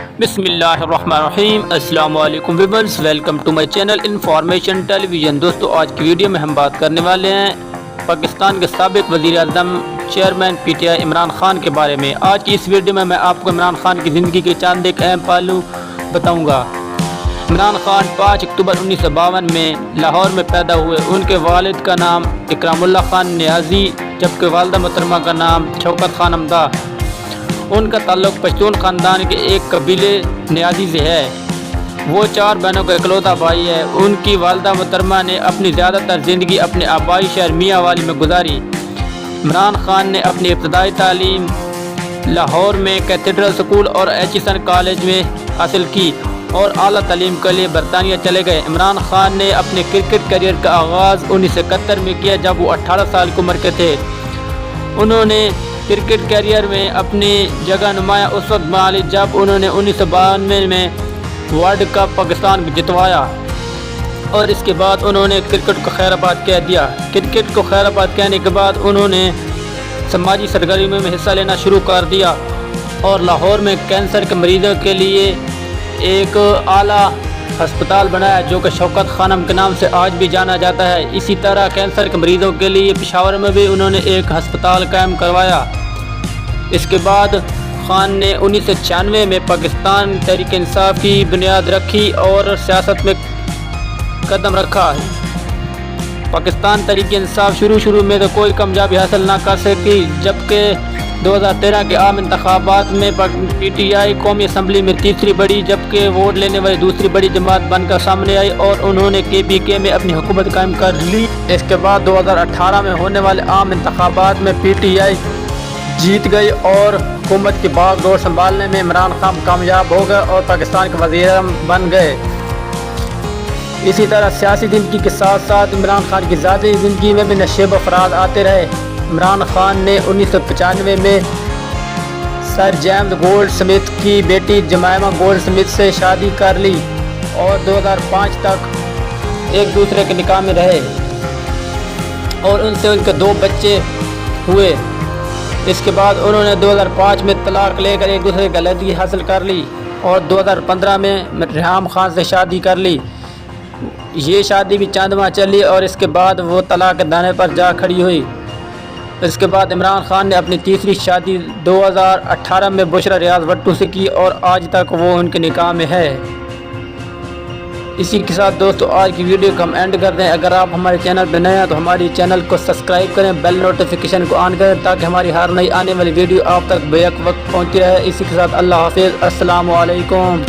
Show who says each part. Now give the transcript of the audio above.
Speaker 1: بسم اللہ الرحمن الرحیم۔ السلام علیکم viewers, welcome to my channel information television. دوستو آج کی ویڈیو میں ہم بات کرنے والے ہیں پاکستان کے سابق وزیر اعظم chairman P T I Imran Khan کے بارے میں۔ آج کی اس ویڈیو میں آپ کو عمران خان کی زندگی کے چند ایک اہم پہلو بتاؤں گا۔ عمران خان 5 اکتوبر 1952 میں لاہور میں پیدا ہوئے۔ ان کے والد کا نام اکرام اللہ خان نیازی جبکہ والدہ محترمہ کا نام شوکت خانم تھا۔ ان کا تعلق پشتون خاندان کے ایک قبیلے نیازی سے ہے۔ وہ 4 بہنوں کا اکلوتا بھائی ہے۔ ان کی والدہ محترمہ نے اپنی زیادہ تر زندگی اپنے آبائی شہر میاں والی میں گزاری۔ عمران خان نے اپنی ابتدائی تعلیم لاہور میں کیتھیڈرل اسکول اور ایچسن کالج میں حاصل کی اور اعلیٰ تعلیم کے لیے برطانیہ چلے گئے۔ عمران خان نے اپنے کرکٹ کیریئر کا آغاز 1971 میں کیا جب وہ 18 سال کی عمر کے تھے۔ انہوں نے کرکٹ کیریئر میں اپنی جگہ نمایاں اس وقت بنا لی جب انہوں نے 1992 میں ورلڈ کپ پاکستان کو جتوایا اور اس کے بعد انہوں نے کرکٹ کو خیر آباد کہہ دیا۔ کرکٹ کو خیر آباد کہنے کے بعد انہوں نے سماجی سرگرمیوں میں حصہ لینا شروع کر دیا اور لاہور میں کینسر کے مریضوں کے لیے ایک اعلیٰ ہسپتال بنایا جو کہ شوکت خانم کے نام سے آج بھی جانا جاتا ہے۔ اسی طرح کینسر کے مریضوں کے لیے پشاور میں بھی انہوں نے ایک ہسپتال قائم کروایا۔ اس کے بعد خان نے 1996 میں پاکستان تحریک انصاف کی بنیاد رکھی اور سیاست میں قدم رکھا۔ پاکستان تحریک انصاف شروع میں تو کوئی کامیابی حاصل نہ کر سکی جبکہ 2013 کے عام انتخابات میں پی ٹی آئی قومی اسمبلی میں تیسری بڑی جبکہ ووٹ لینے والی دوسری بڑی جماعت بن کر سامنے آئی اور انہوں نے کے پی کے میں اپنی حکومت قائم کر لی۔ اس کے بعد 2018 میں ہونے والے عام انتخابات میں پی ٹی آئی جیت گئی اور حکومت کی باغ ڈور سنبھالنے میں عمران خان کامیاب ہو گئے اور پاکستان کے وزیر اعظم بن گئے۔ اسی طرح سیاسی زندگی کے ساتھ ساتھ عمران خان کی ذاتی زندگی میں بھی نشیب و فراز آتے رہے۔ عمران خان نے 1995 میں سر جیمز گولڈ سمتھ کی بیٹی جمائمہ گولڈ سمتھ سے شادی کر لی اور 2005 تک ایک دوسرے کے نکاح میں رہے اور ان سے ان کے 2 بچے ہوئے۔ اس کے بعد انہوں نے 2005 میں طلاق لے کر ایک دوسرے کی علیحدگی حاصل کر لی اور 2015 میں ریحام خان سے شادی کر لی۔ یہ شادی بھی چند ماہ چلی اور اس کے بعد وہ طلاق کے دانے پر جا کھڑی ہوئی۔ اس کے بعد عمران خان نے اپنی تیسری شادی 2018 میں بشرا ریاض بھٹو سے کی اور آج تک وہ ان کے نکاح میں ہے۔ اسی کے ساتھ دوستو آج کی ویڈیو کو ہم اینڈ کر دیں۔ اگر آپ ہمارے چینل پہ نئے ہیں تو ہماری چینل کو سبسکرائب کریں، بیل نوٹیفیکیشن کو آن کریں تاکہ ہماری ہر نئی آنے والی ویڈیو آپ تک بیک وقت پہنچتی رہے۔ اسی کے ساتھ اللہ حافظ، السلام علیکم۔